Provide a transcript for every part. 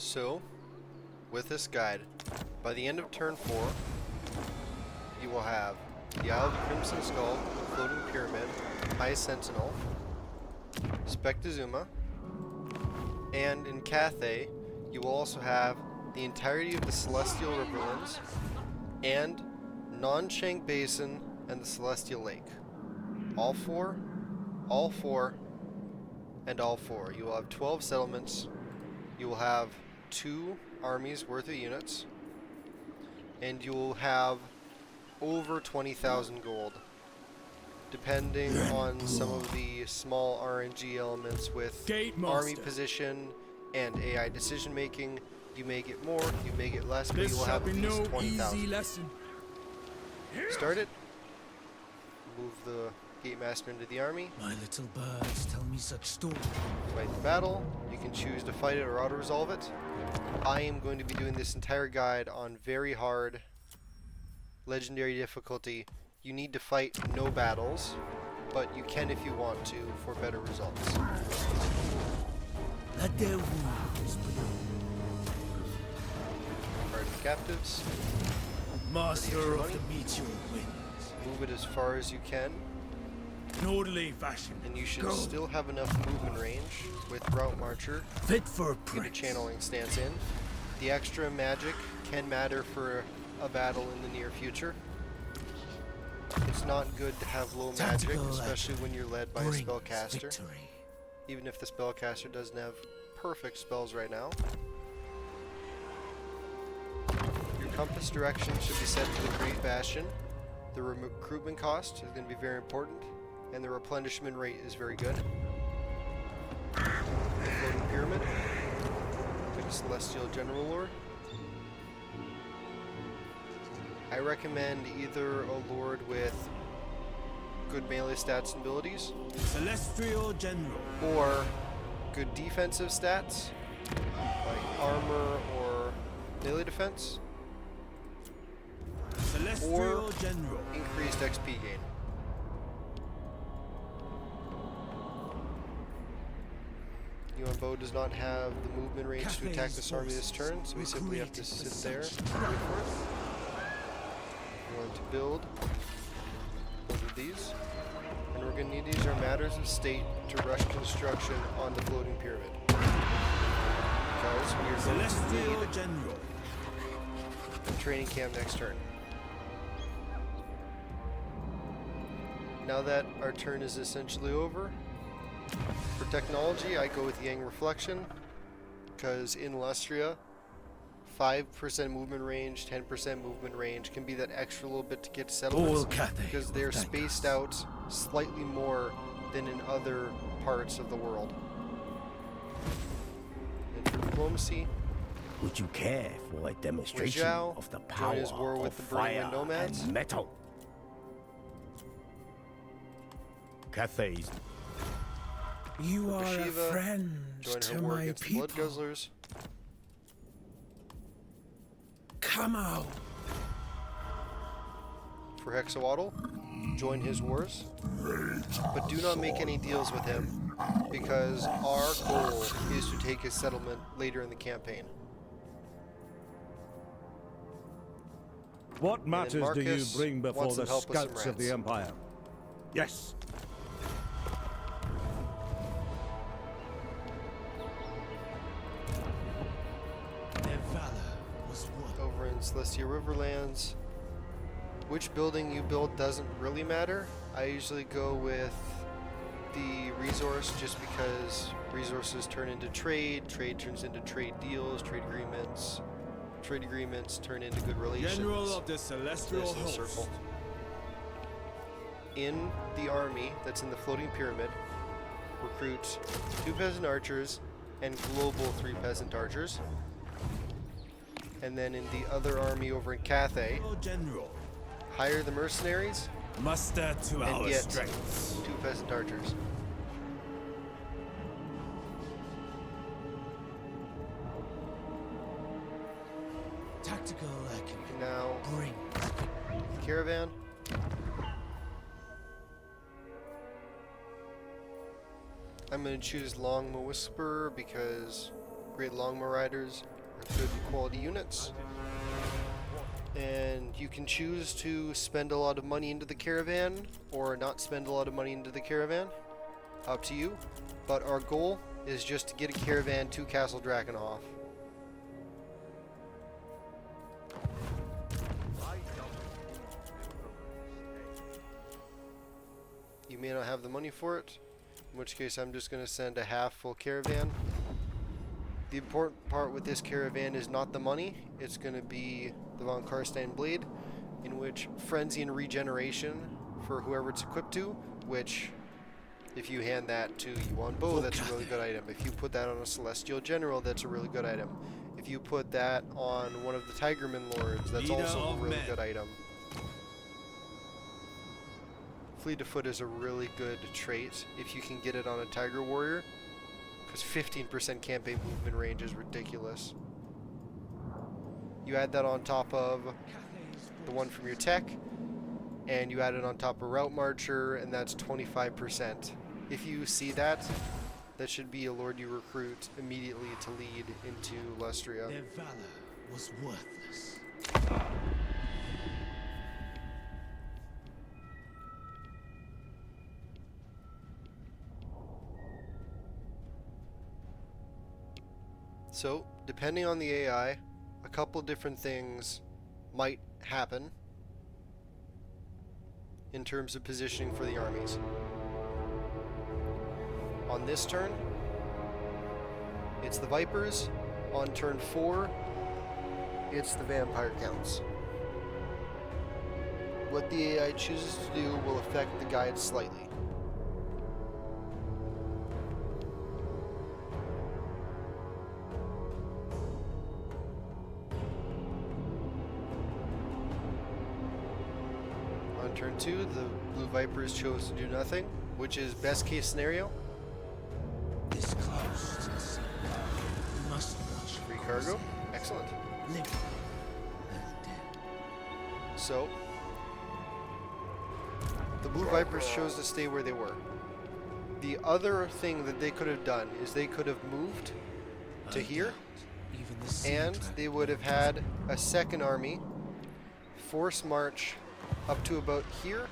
So, with this guide, by the end of turn 4, you will have the Isle of Crimson Skull, Floating Pyramid, High Sentinel, Spectazuma, and in Cathay, you will also have the entirety of the Celestial Riverlands, and Non-Shank Basin and the Celestial Lake. All four, and all four. You will have 12 settlements. You will have 2 armies worth of units, and you will have over 20,000 gold, depending on some of the small RNG elements with army position and AI decision making. You may get more, you may get less, but you will have at least 20,000. Start it. Move the Gate Master into the army. My little birds tell me such stories. Fight the battle. You can choose to fight it or auto-resolve it. I am going to be doing this entire guide on very hard legendary difficulty. You need to fight no battles, but you can if you want to for better results. Let their wounds Guard the captives. Master of the meteor winds. Move it as far as you can. In orderly fashion. And you should still have enough movement range with Route Marcher. Fit for a Get prince. a channeling stance in. The extra magic can matter for a battle in the near future. It's not good to have low magic, especially when you're led by a spellcaster. Victory. Even if the spellcaster doesn't have perfect spells right now. Your compass direction should be set to the Great Bastion. The recruitment cost is going to be very important, and the replenishment rate is very good. The Floating Pyramid. Get a Celestial General Lord. I recommend either a Lord with good melee stats and abilities, Celestial General, or good defensive stats, like armor or melee defense, Celestial or General, increased XP gain. Yuan Bo does not have the movement range to attack this army this turn, so we simply have to sit there and wait for it. We're going to build both of these, and we're going to need these are matters of state to rush construction on the floating pyramid. Because we are going to need General, a training camp next turn. Now that our turn is essentially over, for technology I go with Yang Reflection, because in Lustria 5% movement range, 10% movement range can be that extra little bit to get to settlements, because they're spaced out slightly more than in other parts of the world. And for diplomacy, would you care for a demonstration Zhao of the power join his war with of the Burning fire Wind Nomads. and metal? Cathay's. you are a Shiva, friend join to her war my against the people. Blood Guzzlers. Come out. For Hexawaddle, join his wars, but do not make any deals with him, because our goal is to take his settlement later in the campaign. What matters do you Marcus bring before wants the some help with some scouts of the rats. Empire? Yes. Their valor was one. Over in Celestia Riverlands, which building you build doesn't really matter. I usually go with the resource just because resources turn into trade, trade turns into trade deals, trade agreements turn into good relations. General of the Celestial Nice little Host. circle. In the army that's in the floating pyramid, recruit 2 peasant archers and global 3 peasant archers. And then in the other army over in Cathay, General, hire the mercenaries muster to and our get strengths. 2 peasant archers. Tactical acumen. And now, Bring. the caravan. I'm going to choose Longma Whisperer because Great Longbow Riders are good quality units. And you can choose to spend a lot of money into the caravan or not spend a lot of money into the caravan. Up to you. But our goal is just to get a caravan to Castle Drakenhof. You may not have the money for it, in which case I'm just going to send a half full caravan. The important part with this caravan is not the money, it's going to be the Von Karstein Blade, in which Frenzy and Regeneration for whoever it's equipped to, which if you hand that to Yuan Bo, that's a really good item. If you put that on a Celestial General, that's a really good item. If you put that on one of the Tigerman Lords, that's also a really good item. Fleet of Foot is a really good trait if you can get it on a Tiger Warrior, because 15% campaign movement range is ridiculous. You add that on top of the one from your tech, and you add it on top of Route Marcher, and that's 25%. If you see that, that should be a lord you recruit immediately to lead into Lustria. Their valor was worthless. So, depending on the AI, a couple different things might happen in terms of positioning for the armies. On this turn, it's the Vipers. On turn 4, it's the Vampire Counts. What the AI chooses to do will affect the guide slightly. On turn 2, the Blue Vipers chose to do nothing, which is best case scenario. This close to the sea. We must rush. Free cargo. Excellent. Living and dead. So, the Blue Vipers chose to stay where they were. The other thing that they could have done is they could have moved to here, Even the sea and dragon they would have had a second army force march up to about here,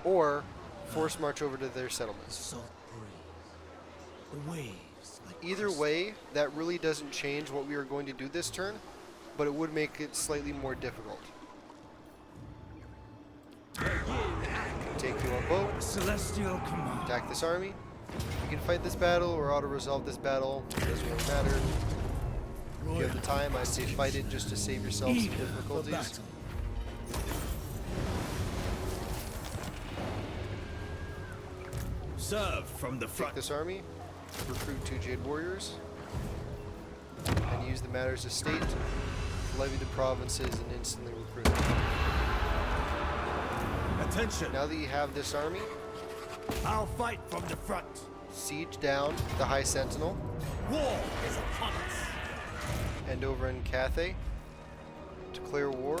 or force march over to their settlements. salt breeze. The waves like Either crystal. way, that really doesn't change what we are going to do this turn, but it would make it slightly more difficult. Take Yuan Bo, Celestial command. attack this army. You can fight this battle or auto-resolve this battle, it doesn't really matter. If you have the time, I'd say fight it just to save yourself some Eager for difficulties. battle. Serve from the Take front. this army, recruit 2 Jade Warriors, and use the Matters of State to levy the provinces and instantly recruit them. Attention. Now that you have this army, I'll fight from the front. siege down the High Sentinel, War is upon us. and over in Cathay, declare war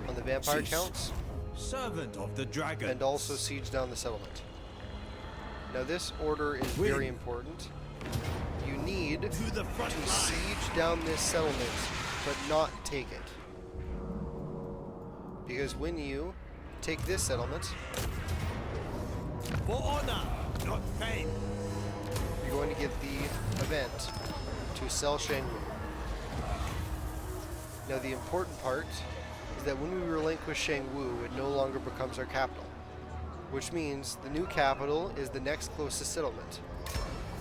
on the Vampire Jeez. Counts, Servant of the dragon. and also siege down the settlement. Now this order is very important. You need to the front to line. siege down this settlement, but not take it. Because when you take this settlement, For honor, not fame. you're going to get the event to sell Shangwu. Now the important part is that when we relinquish Shangwu, it no longer becomes our capital. Which means the new capital is the next closest settlement.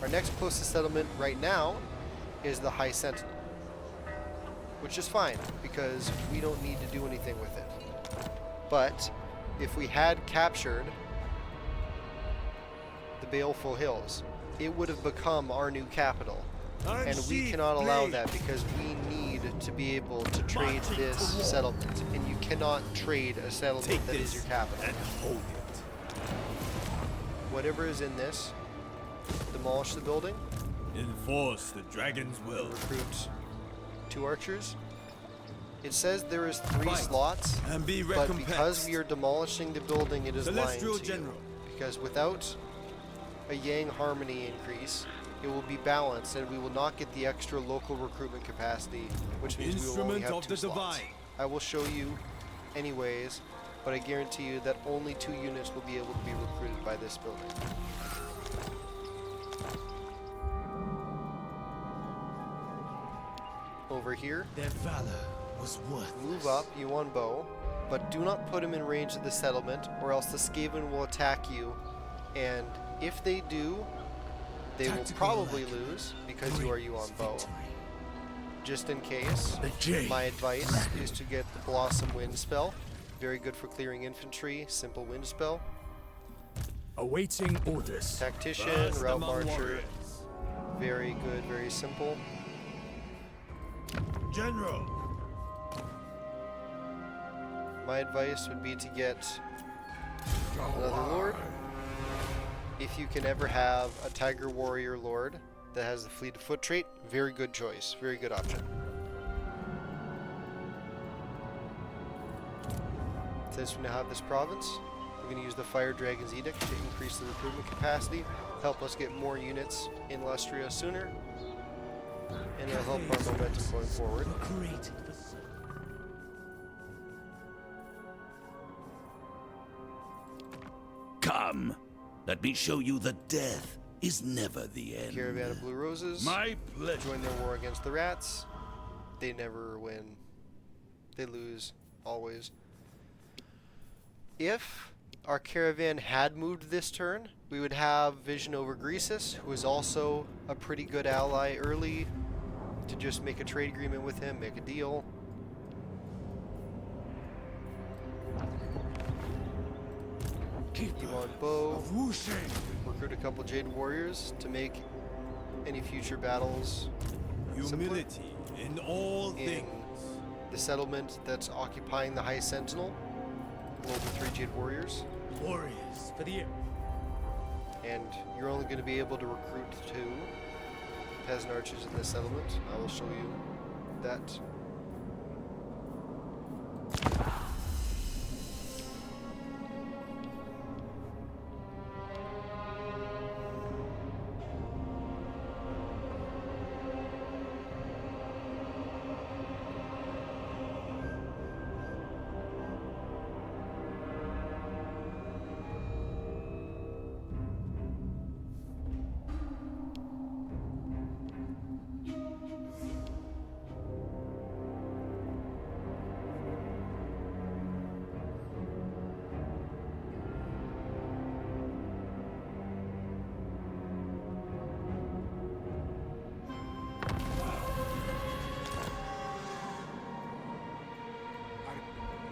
Our next closest settlement right now is the High Sentinel. Which is fine, because we don't need to do anything with it. But if we had captured the Baleful Hills, it would have become our new capital. And we cannot allow that because we need to be able to trade this settlement. And you cannot trade a settlement that is your capital. and hold it. Whatever is in this, demolish the building, Enforce the dragon's will. recruit 2 archers. It says there is 3 Fight slots, and be but because recompensed. we are demolishing the building, it is lying Celestial to General. you. Because without a Yang harmony increase, it will be balanced, and we will not get the extra local recruitment capacity, which means we will only have 2 slots. I will show you anyways, but I guarantee you that only 2 units will be able to be recruited by this building. Over here, Their valor was worthless. move up Yuan Bo, but do not put him in range of the settlement, or else the Skaven will attack you, and if they do, they will probably lose because you are Yuan Bo. Just in case, my advice is to get the Blossom Wind spell. Very good for clearing infantry, simple wind spell. Awaiting orders. Tactician, Route Marcher, very good, very simple. General. My advice would be to get another lord. If you can ever have a Tiger Warrior Lord that has the Fleet of Foot trait, very good choice, very good option. Since we now have this province, we're going to use the Fire Dragon's Edict to increase the recruitment capacity, help us get more units in Lustria sooner, and it'll help our momentum going forward. Come, let me show you that death is never the end. Caravan of Blue Roses. My pleasure. Join their war against the rats. They never win. They lose, always. If our caravan had moved this turn, we would have Vision over Greasus, who is also a pretty good ally early, to just make a trade agreement with him, make a deal. Yuan Bo, recruit a couple Jade Warriors to make any future battles Humility in all in things. the settlement that's occupying the High Sentinel. Global 3 Jade Warriors. Warriors for the And you're only going to be able to recruit 2 peasant archers in this settlement. I will show you that.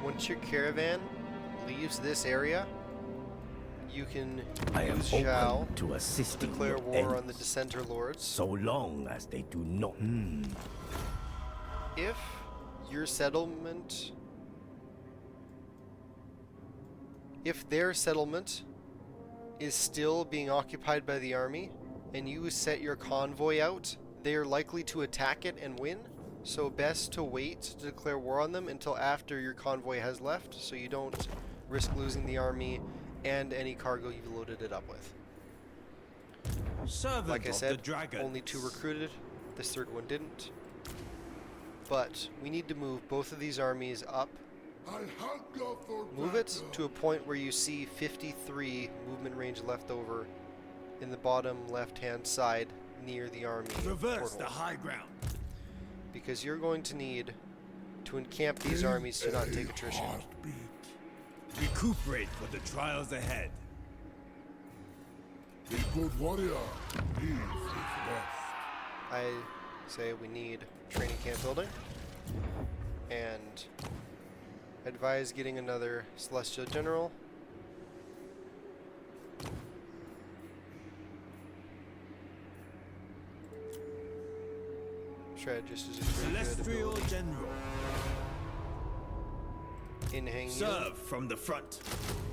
Once your caravan leaves this area, you can I am use Zhao open to assisting declare your war on the enemies, Dissenter Lords. so long as they do not. If your settlement, if their settlement is still being occupied by the army and you set your convoy out, they are likely to attack it and win. So best to wait to declare war on them until after your convoy has left, so you don't risk losing the army and any cargo you've loaded it up with. Servant Like I of said, the dragon. only 2 recruited. This third one didn't. But we need to move both of these armies up. Move it to a point where you see 53 movement range left over in the bottom left-hand side near the army Reverse the portal. high ground. Because you're going to need to encamp these armies to not take attrition. Recuperate for the trials ahead. A good warrior needs his rest. I say we need training camp building, and advise getting another Celestial General. Strategist is a pretty good Celestial ability. General. In hang Serve from the front.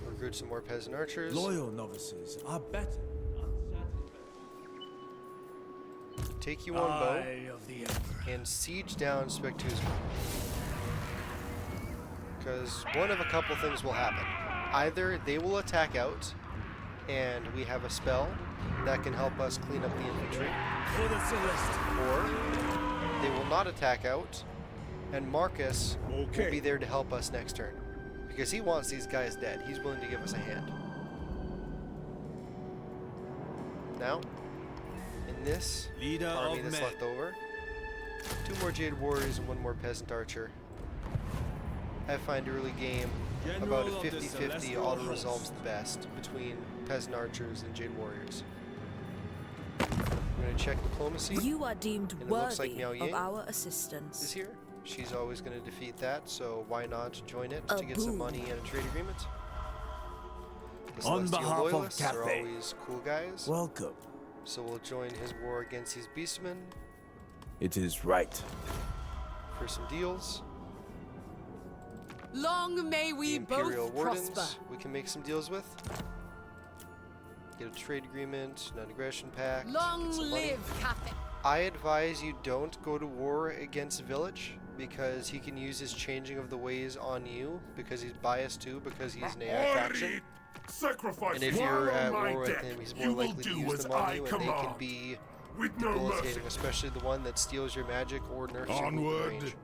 recruit some more peasant archers. Loyal novices are better. Take Yuan Bo Eye of the Emperor. and siege down Spectuzma. Because one of a couple things will happen. Either they will attack out and we have a spell That can help us clean up the infantry. For the Celestial. Or they will not attack out, and Marcus will Okay. be there to help us next turn. Because he wants these guys dead. He's willing to give us a hand. Now, in this Leader army of that's men. left over, 2 more Jade Warriors and 1 more Peasant Archer. I find early game about a General of the 50-50 Celestial auto-resolves Host. the best between Peasant Archers and Jade Warriors. I'm going to check diplomacy. You are deemed And it looks like worthy Miao of Ying our is assistance. here. She's always going to defeat that, so why not join it A to get some boon. money and a trade agreement? The On Celestial behalf of Loyalists are Cathay. always cool guys, Welcome. so we'll join his war against these beastmen It is right. for some deals. Long may The we Imperial both Wardens prosper. we can make some deals with. Get a trade agreement, non-aggression pact, Long get some money. live Cathay. I advise you don't go to war against Village because he can use his changing of the ways on you because he's biased too because he's an AI faction. Sacrifice And if while you're on at my war with deck, him, he's you more will likely to do use as them on I you and they can command. be With no mercy. debilitating, especially the one that steals your magic or nerfs your movement Onward. range.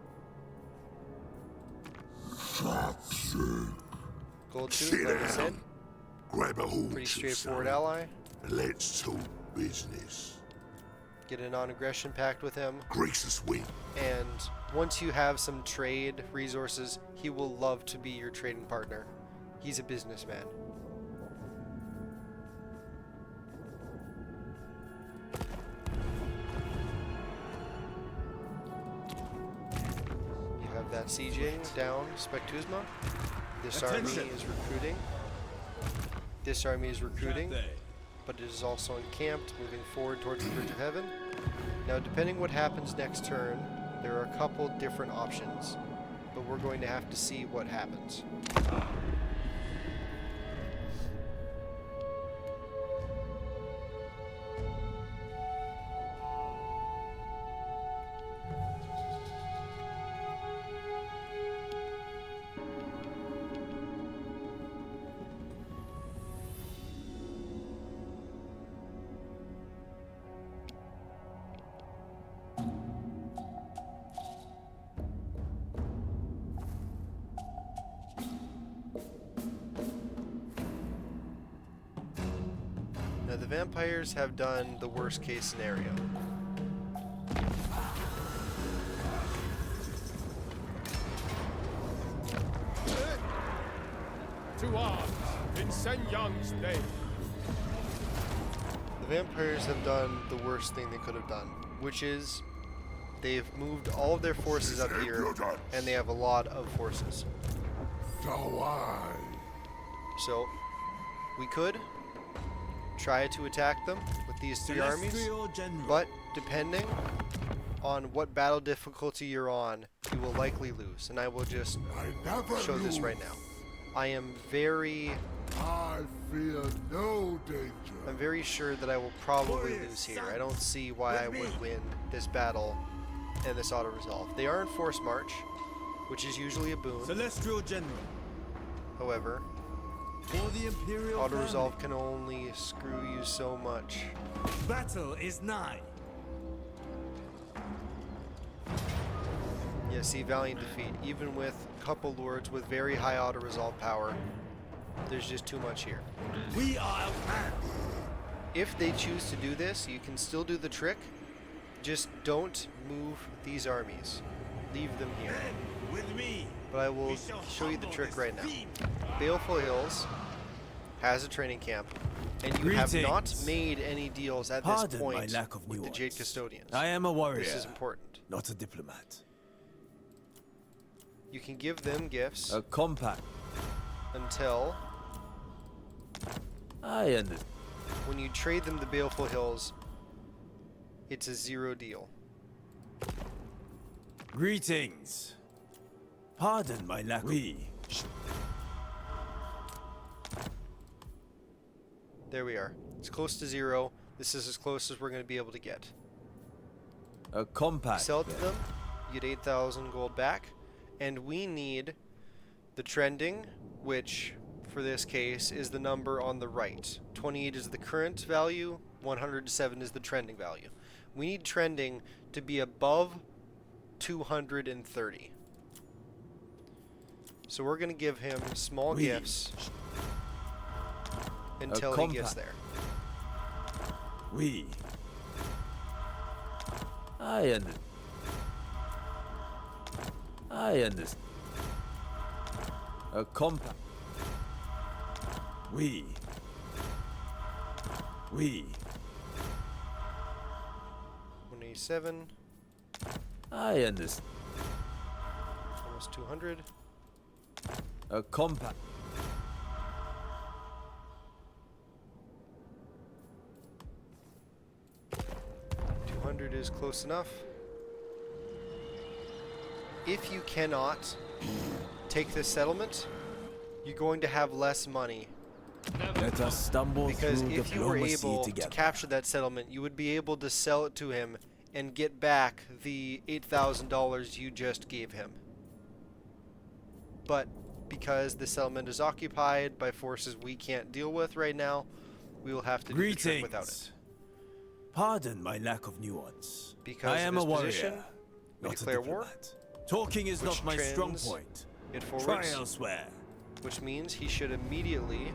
Toxic. Gold Sit Tooth, like I said, down. Grab a hold. pretty straightforward ally. Let's talk business. Get a non-aggression pact with him. Gracious win. And once you have some trade resources, he will love to be your trading partner. He's a businessman. You have that sieging down Spectuzma. This army Attention. is recruiting. This army is recruiting, Cathay. but it is also encamped, moving forward towards the Bridge of Heaven. Now, depending what happens next turn, there are a couple different options, but we're going to have to see what happens. Now, the vampires have done the worst case scenario. To arms in Sen Yang's name. The vampires have done the worst thing they could have done, which is they've moved all of their forces up here, and they have a lot of forces. Dawai. So, we could try to attack them with these 3 armies, Celestial General. but depending on what battle difficulty you're on, you will likely lose, and I will just I never show this lose. right now. I am very I fear no danger. I'm very sure that I will probably lose here. I don't see why I would win this battle and this auto-resolve. They are in force march, which is usually a boon. Celestial General. However, For the Imperial auto-resolve can only screw you so much. family. Battle is nigh. Yeah, see, Valiant defeat. Even with a couple lords with very high auto-resolve power, there's just too much here. We are outmanned. If they choose to do this, you can still do the trick. Just don't move these armies. Leave them here. With me. But I will we shall show you the humble trick this right now. fiend. Baleful Hills has a training camp, and you have not Greetings. made any deals at this Pardon my point lack of with the nuance. Jade Custodians. I am a warrior, This is important. not a diplomat. You can give them gifts A compact. until I ended. when you trade them the Baleful Hills, it's a 0 deal. Greetings. Pardon my lack of... There we are. It's close to 0. This is as close as we're going to be able to get. A compact. Sell it to then. them, you get 8,000 gold back, and we need the trending, which for this case is the number on the right. 28 is the current value, 107 is the trending value. We need trending to be above 230. So we're going to give him small Oui. gifts until he gets compact. there. Oui. I understand. A compact. Oui. Oui. 187, I understand. almost 200. A compact. Is close enough. If you cannot take this settlement, you're going to have less money, Let us stumble because through if you were diplomacy able together. to capture that settlement, you would be able to sell it to him and get back the $8,000 you just gave him. But because the settlement is occupied by forces we can't deal with right now, we will have to do the trick without it. Pardon my lack of nuance. Because I of am his a warrior, position, we not a declare war, diplomat. Talking is which not my strong trends point. it Try forwards, elsewhere. which means he should immediately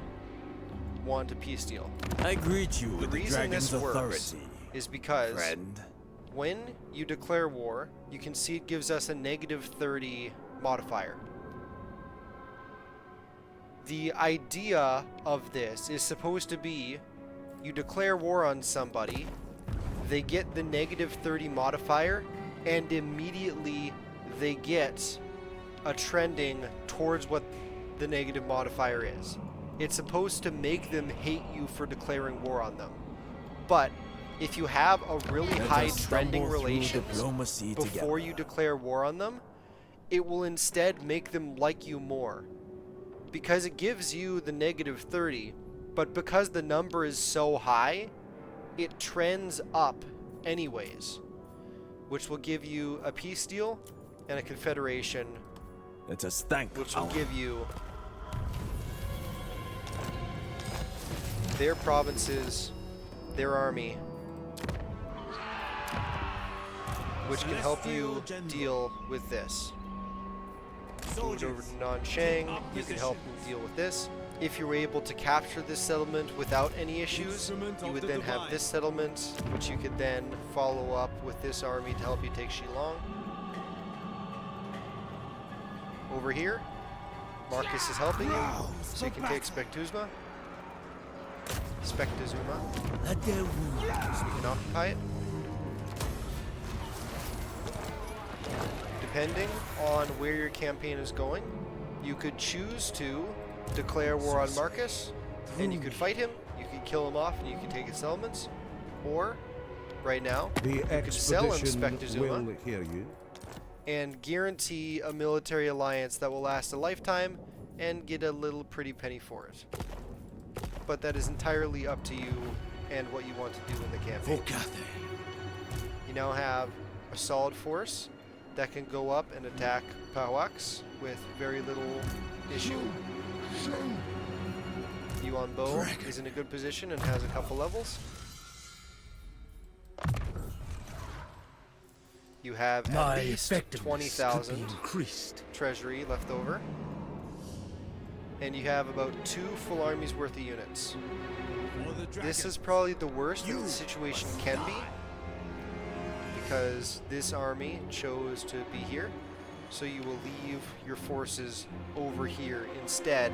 want a peace deal. I greet you The with the reason dragon's this works authority, is because friend. when you declare war, you can see it gives us a -30 modifier. The idea of this is supposed to be you declare war on somebody, they get the -30 modifier, and immediately they get a trending towards what the negative modifier is. It's supposed to make them hate you for declaring war on them. But if you have a really Let high us trending stumble through relations diplomacy before together. you declare war on them, it will instead make them like you more. Because it gives you the -30, but because the number is so high, it trends up anyways, which will give you a peace deal and a confederation, Let us thank which will our give you their provinces, their army, which can help you deal with this. Move over to Nanshang, you can help them deal with this. If you were able to capture this settlement without any issues, you would then have this settlement, which you could then follow up with this army to help you take Shillong. Over here, Marcus is helping you, so you can take Spectuzma. Spectuzuma, so you can occupy it. Depending on where your campaign is going, you could choose to declare war on Marcus, and you could fight him, you could kill him off, and you could take his settlements. Or, right now, The you could sell him expedition Spectuzuma will hear you. and guarantee a military alliance that will last a lifetime and get a little pretty penny for it. But that is entirely up to you and what you want to do in the campaign. You now have a solid force that can go up and attack Pahuax with very little issue. Yuan Bo is in a good position and has a couple levels. You have at least 20,000 increased. treasury left over. And you have about 2 full armies worth of units. This is probably the worst that the situation can be, because this army chose to be here, so you will leave your forces over here instead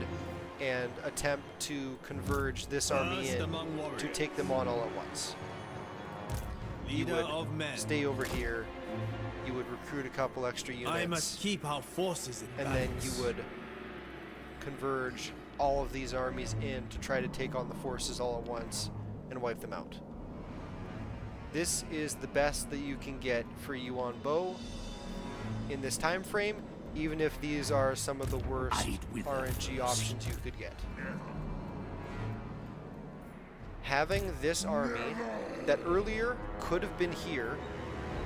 and attempt to converge this army in to take them on all at once. You leader would of men. stay over here, you would recruit a couple extra units, I must keep our forces in and then balance. you would converge all of these armies in to try to take on the forces all at once and wipe them out. This is the best that you can get for Yuan Bo in this time frame, even if these are some of the worst RNG options you could get. Having this army that earlier could have been here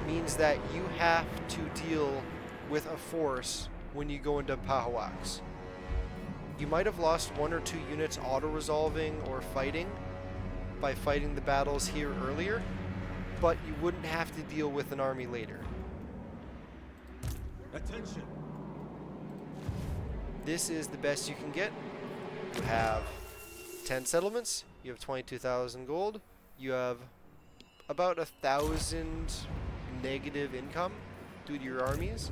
means that you have to deal with a force when you go into Pahuax. You might have lost 1 or 2 units auto-resolving or fighting, by fighting the battles here earlier, but you wouldn't have to deal with an army later. Attention. This is the best you can get. You have 10 settlements, you have 22,000 gold, you have about 1,000 negative income due to your armies,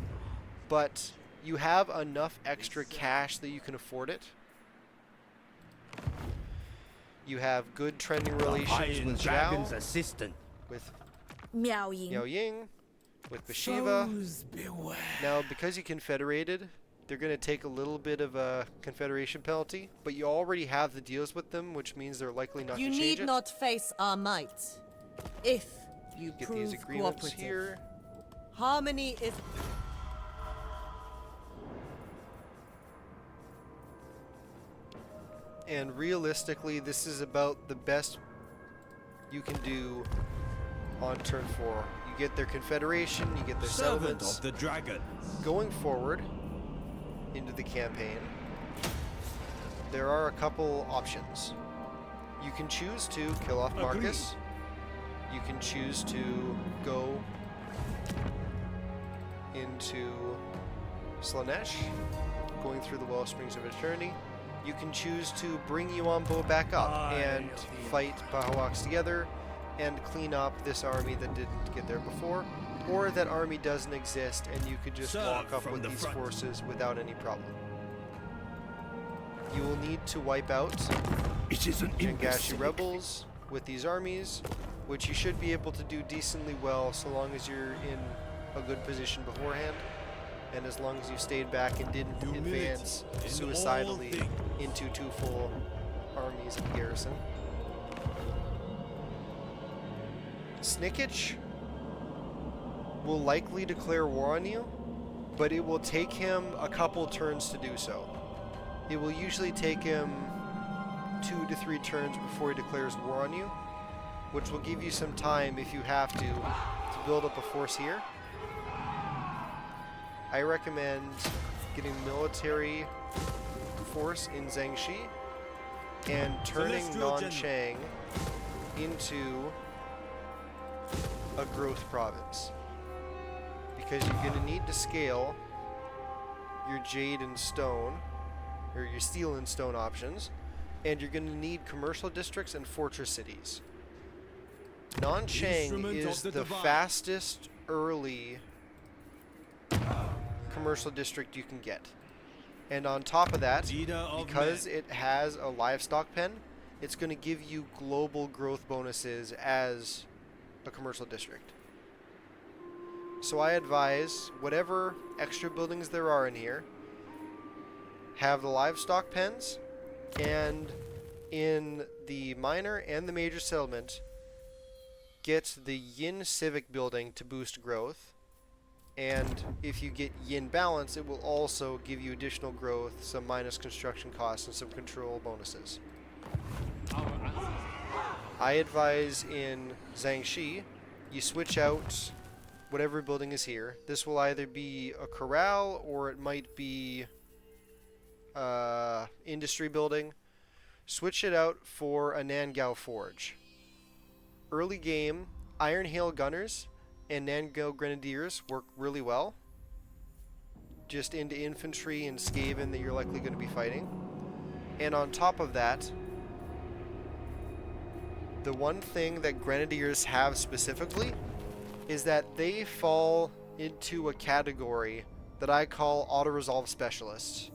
but you have enough extra cash that you can afford it. You have good trending relations with Zhao, assistant. with Miao Ying. Miao Ying, with Bashiva. Foes beware. Now, because you confederated, they're going to take a little bit of a confederation penalty, but you already have the deals with them, which means they're likely not You to change need it. not face our might. If you Get prove these agreements cooperative. here. Harmony is... And realistically, this is about the best you can do on turn 4. You get their confederation, you get their Servant settlements. of the dragon. Going forward into the campaign, there are a couple options. You can choose to kill off Marcus. You can choose to go into Slanesh, going through the Well Springs of Eternity. You can choose to bring Yuan Bo back up and fight Bahawaks together and clean up this army that didn't get there before, or that army doesn't exist and you could just Serve walk up from with the these front. forces without any problem. You will need to wipe out It is an Jangashi imbecilic rebels with these armies, which you should be able to do decently well so long as you're in a good position beforehand, and as long as you stayed back and didn't Humility advance in suicidally all things. into 2 full armies of garrison. Snickich will likely declare war on you, but it will take him a couple turns to do so. It will usually take him 2 to 3 turns before he declares war on you, which will give you some time if you have to build up a force here. I recommend getting military force in Zhangxi and turning Celestial Nanchang into a growth province, because you're going to need to scale your jade and stone, or your steel and stone options, and you're going to need commercial districts and fortress cities. Nanchang Instrument of is the the divine. fastest early commercial district you can get. And on top of that, Leader of because men. it has a livestock pen, it's going to give you global growth bonuses as a commercial district. So I advise whatever extra buildings there are in here, have the livestock pens, and in the minor and the major settlement, get the Yin Civic building to boost growth. And if you get Yin Balance, it will also give you additional growth, some minus construction costs, and some control bonuses. I advise in Zhangxi, you switch out whatever building is here. This will either be a corral or it might be industry building. Switch it out for a Nangao Forge. Early game, Iron Hail Gunners and Nangao Grenadiers work really well, just into infantry and Skaven that you're likely going to be fighting. And on top of that, the one thing that Grenadiers have specifically is that they fall into a category that I call auto-resolve specialists,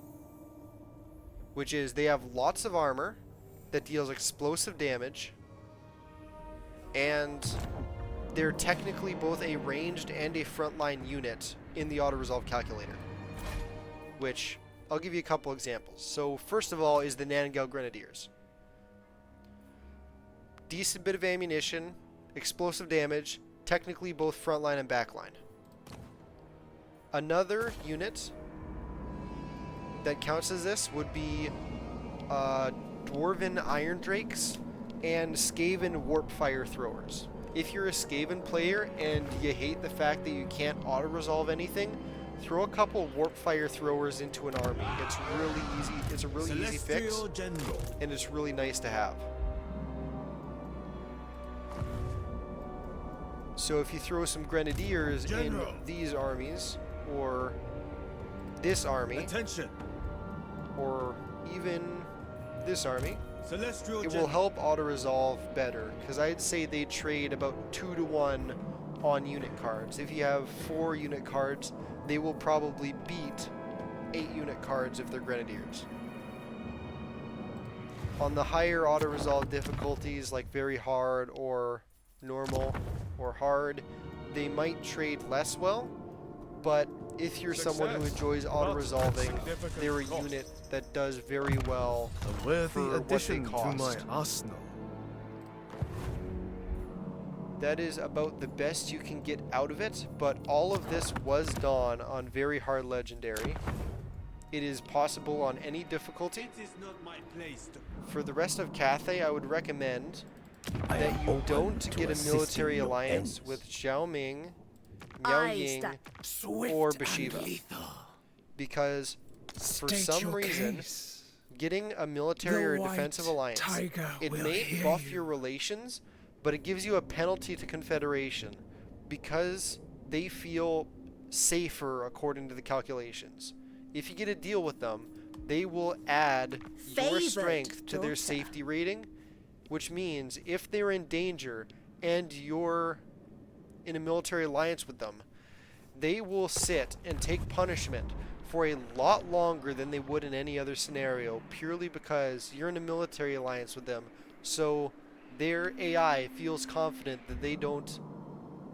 which is they have lots of armor that deals explosive damage, and they're technically both a ranged and a frontline unit in the auto-resolve calculator, which I'll give you a couple examples. So first of all is the Nangao Grenadiers. Decent bit of ammunition, explosive damage, technically both frontline and backline. Another unit that counts as this would be Dwarven Iron Drakes and Skaven Warp Fire Throwers. If you're a Skaven player and you hate the fact that you can't auto-resolve anything, throw a couple Warp Fire Throwers into an army. It's really easy. It's a really easy fix, Celestial General. and it's really nice to have. So if you throw some grenadiers General. in these armies, or this army, Attention. or even this army, Celestial it will General. help auto-resolve better, because I'd say they trade about 2 to 1 on unit cards. If you have 4 unit cards, they will probably beat 8 unit cards if they're grenadiers. On the higher auto-resolve difficulties, like very hard or normal or hard, they might trade less well, but if you're someone who Success. enjoys Not auto-resolving, significant they're a cost. unit that does very well A worthy for what they addition to my cost. arsenal. That is about the best you can get out of it, but all of this was done on very hard legendary. It is possible on any difficulty. It is not my place to... For the rest of Cathay, I would recommend I that am you open don't to get a assisting military your alliance ends. with Xiao Ming, Miao I Ying, stand. Swift or and Bashiva, lethal. because for State some your reason, case. getting a military The or white defensive alliance, tiger it will may hear buff you. your relations, but it gives you a penalty to confederation because they feel safer according to the calculations. If you get a deal with them, they will add your Favored strength to their daughter. safety rating, which means if they're in danger and you're in a military alliance with them, they will sit and take punishment for a lot longer than they would in any other scenario, purely because you're in a military alliance with them. So their AI feels confident that they don't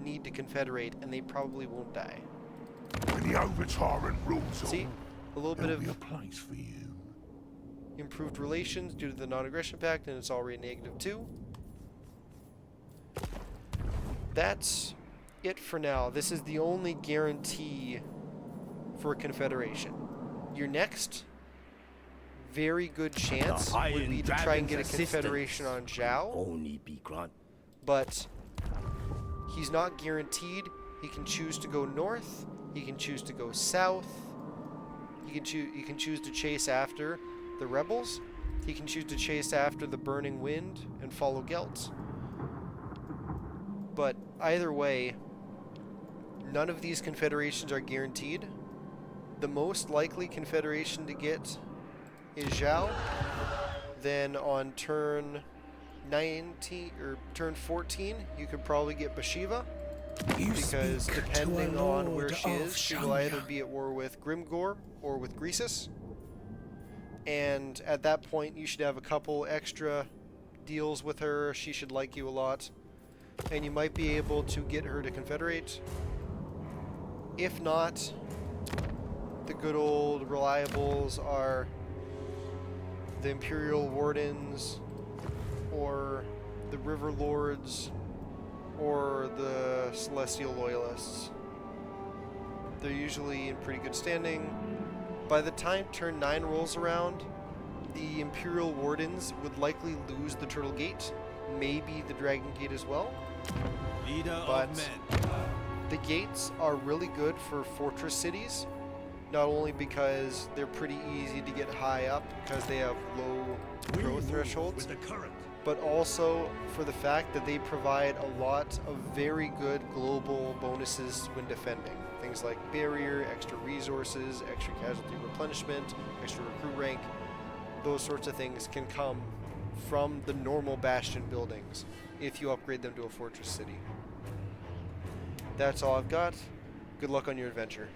need to confederate, and they probably won't die. When the overtyrant rules See? all, A little bit there'll be a of place for you. improved relations due to the non-aggression pact, and it's already -2. That's it for now. This is the only guarantee for a confederation. Your next very good chance The would be to try and get a Iron confederation on Zhao, Only be grant. but he's not guaranteed. He can choose to go north, he can choose to go south, he can choose to chase after the rebels, he can choose to chase after the burning wind and follow Gelt. But either way, none of these confederations are guaranteed. The most likely confederation to get is Zhao. Then on turn 19 or turn 14, you could probably get Bashiva, You because speak to a depending on where lord she of is, she will either Shanya. be at war with Grimgor or with Greasus. And at that point, you should have a couple extra deals with her. She should like you a lot, and you might be able to get her to confederate. If not, the good old reliables are the Imperial Wardens, or the River Lords, or the Celestial Loyalists. They're usually in pretty good standing. By the time turn 9 rolls around, the Imperial Wardens would likely lose the Turtle Gate, maybe the Dragon Gate as well. Leader But of men. the gates are really good for fortress cities, not only because they're pretty easy to get high up because they have low growth thresholds, With the current. but also for the fact that they provide a lot of very good global bonuses when defending. Things like barrier, extra resources, extra casualty replenishment, extra recruit rank. Those sorts of things can come from the normal bastion buildings if you upgrade them to a fortress city. That's all I've got. Good luck on your adventure.